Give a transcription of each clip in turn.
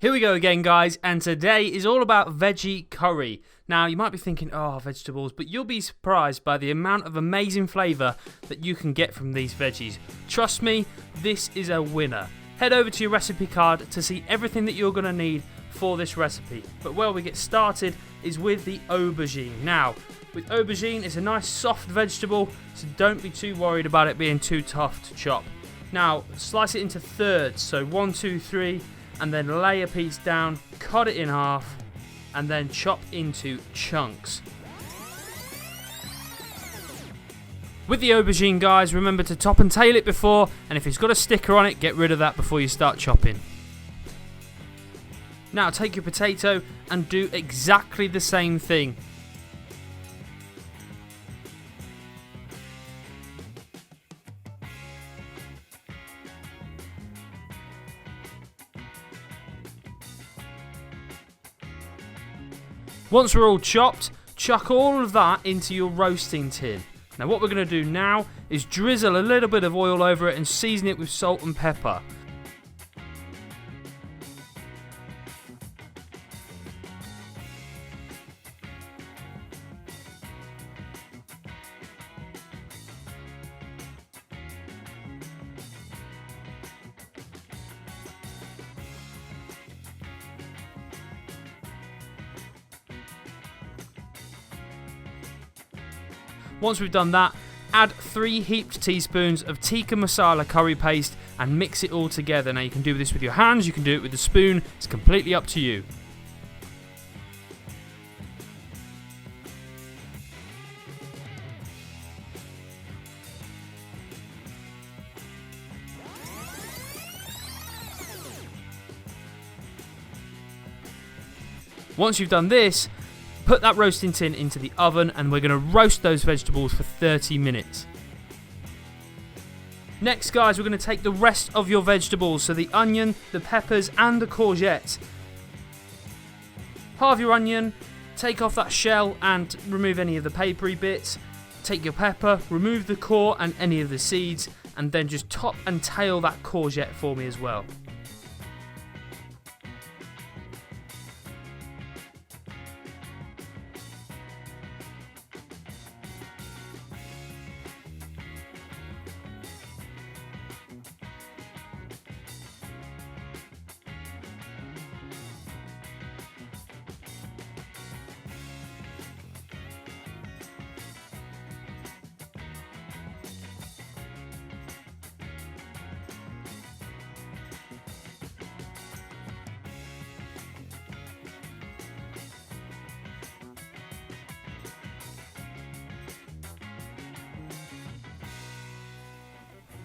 Here we go again, guys, and today is all about veggie curry. Now, you might be thinking, oh, vegetables, but you'll be surprised by the amount of amazing flavour that you can get from these veggies. Trust me, this is a winner. Head over to your recipe card to see everything that you're going to need for this recipe. But where we get started is with the aubergine. Now, with aubergine, it's a nice soft vegetable, so don't be too worried about it being too tough to chop. Now, slice it into thirds, so 1, 2, 3, and then lay a piece down, cut it in half, and then chop into chunks. With the aubergine, guys, remember to top and tail it before, and if it's got a sticker on it, get rid of that before you start chopping. Now take your potato and do exactly the same thing. Once we're all chopped, chuck all of that into your roasting tin. Now what we're going to do now is drizzle a little bit of oil over it and season it with salt and pepper. Once we've done that, add 3 heaped teaspoons of tikka masala curry paste and mix it all together. Now you can do this with your hands, you can do it with a spoon, it's completely up to you. Once you've done this, put that roasting tin into the oven and we're going to roast those vegetables for 30 minutes. Next, guys, we're going to take the rest of your vegetables, so the onion, the peppers and the courgettes. Halve your onion, take off that shell and remove any of the papery bits. Take your pepper, remove the core and any of the seeds, and then just top and tail that courgette for me as well.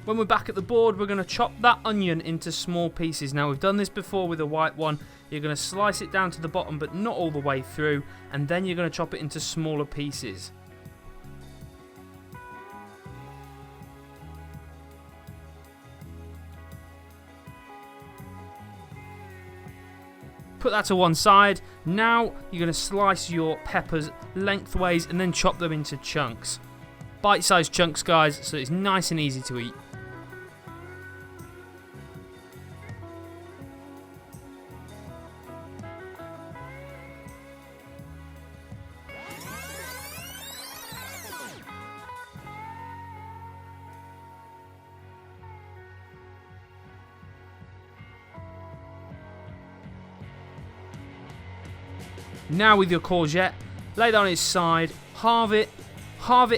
When we're back at the board, we're going to chop that onion into small pieces. Now, we've done this before with a white one. You're going to slice it down to the bottom, but not all the way through, and then you're going to chop it into smaller pieces. Put that to one side. Now, you're going to slice your peppers lengthways and then chop them into chunks. Bite-sized chunks, guys, so it's nice and easy to eat. Now with your courgette, lay it on its side, halve it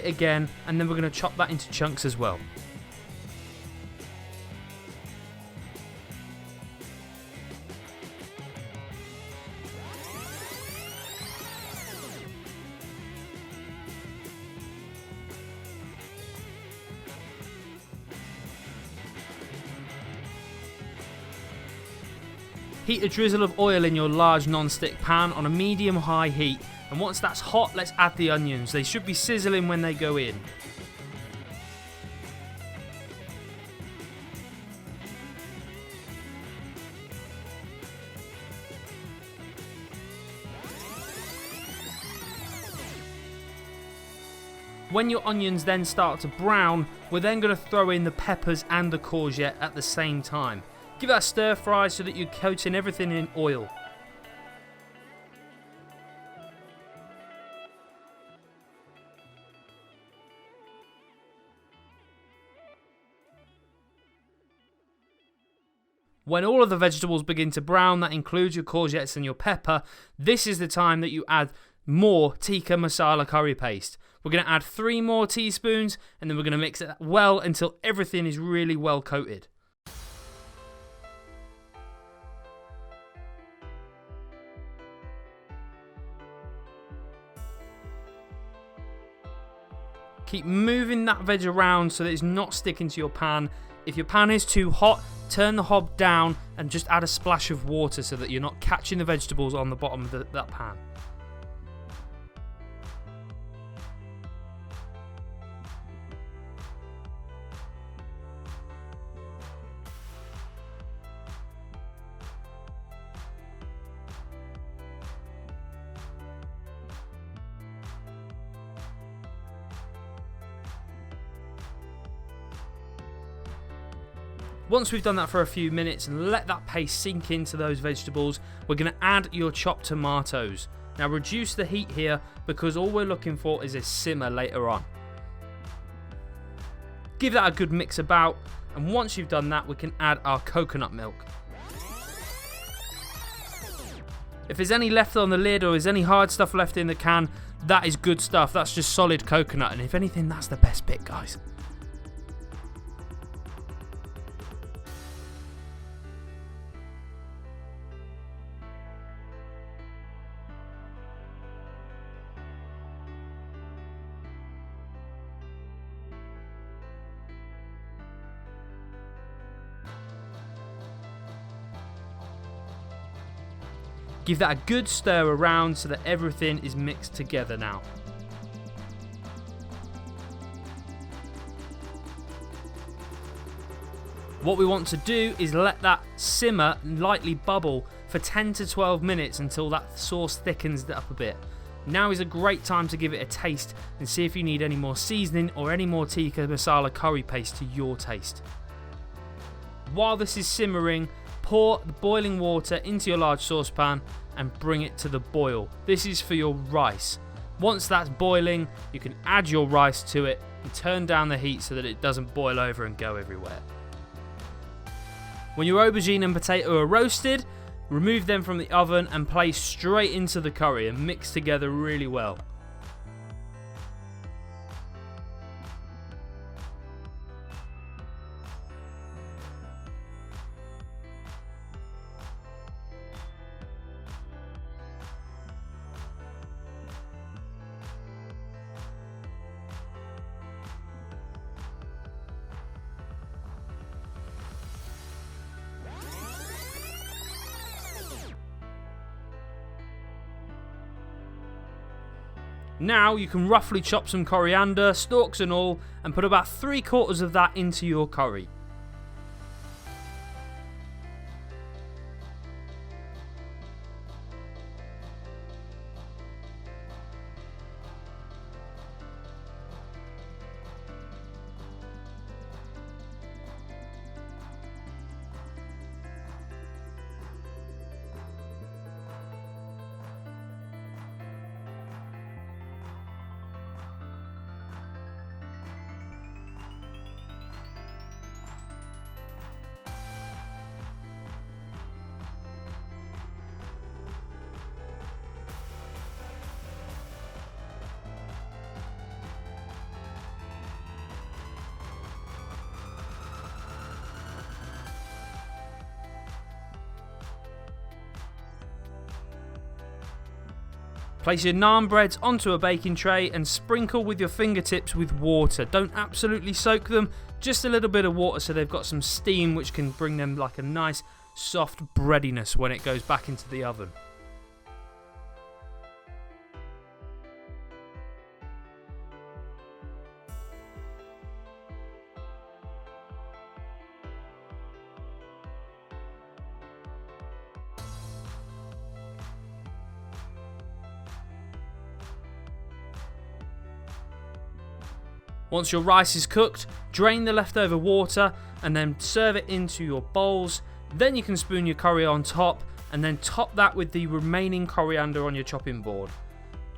again, and then we're going to chop that into chunks as well. Heat a drizzle of oil in your large non-stick pan on a medium-high heat, and once that's hot, let's add the onions. They should be sizzling when they go in. When your onions then start to brown, we're then going to throw in the peppers and the courgette at the same time. Give that a stir fry so that you're coating everything in oil. When all of the vegetables begin to brown, that includes your courgettes and your pepper, this is the time that you add more tikka masala curry paste. We're going to add 3 more teaspoons and then we're going to mix it well until everything is really well coated. Keep moving that veg around so that it's not sticking to your pan. If your pan is too hot, turn the hob down and just add a splash of water so that you're not catching the vegetables on the bottom of that pan. Once we've done that for a few minutes and let that paste sink into those vegetables, we're going to add your chopped tomatoes. Now reduce the heat here because all we're looking for is a simmer later on. Give that a good mix about, and once you've done that, we can add our coconut milk. If there's any left on the lid or there's any hard stuff left in the can, that is good stuff. That's just solid coconut, and if anything, that's the best bit, guys. Give that a good stir around so that everything is mixed together now. What we want to do is let that simmer and lightly bubble for 10 to 12 minutes until that sauce thickens it up a bit. Now is a great time to give it a taste and see if you need any more seasoning or any more tikka masala curry paste to your taste. While this is simmering, pour the boiling water into your large saucepan and bring it to the boil. This is for your rice. Once that's boiling, you can add your rice to it and turn down the heat so that it doesn't boil over and go everywhere. When your aubergine and potato are roasted, remove them from the oven and place straight into the curry and mix together really well. Now you can roughly chop some coriander, stalks and all, and put about 3/4 of that into your curry. Place your naan breads onto a baking tray and sprinkle with your fingertips with water. Don't absolutely soak them, just a little bit of water so they've got some steam which can bring them like a nice soft breadiness when it goes back into the oven. Once your rice is cooked, drain the leftover water and then serve it into your bowls. Then you can spoon your curry on top and then top that with the remaining coriander on your chopping board.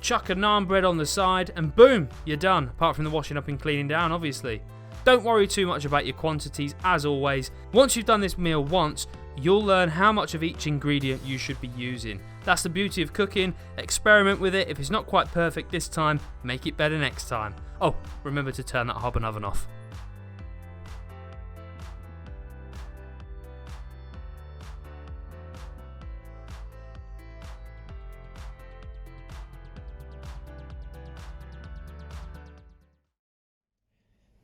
Chuck a naan bread on the side and boom, you're done, apart from the washing up and cleaning down obviously. Don't worry too much about your quantities as always. Once you've done this meal once, you'll learn how much of each ingredient you should be using. That's the beauty of cooking. Experiment with it. If it's not quite perfect this time, make it better next time. Oh, remember to turn that hob and oven off.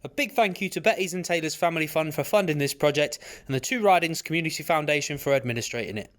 A big thank you to Betty's and Taylor's Family Fund for funding this project and the Two Ridings Community Foundation for administrating it.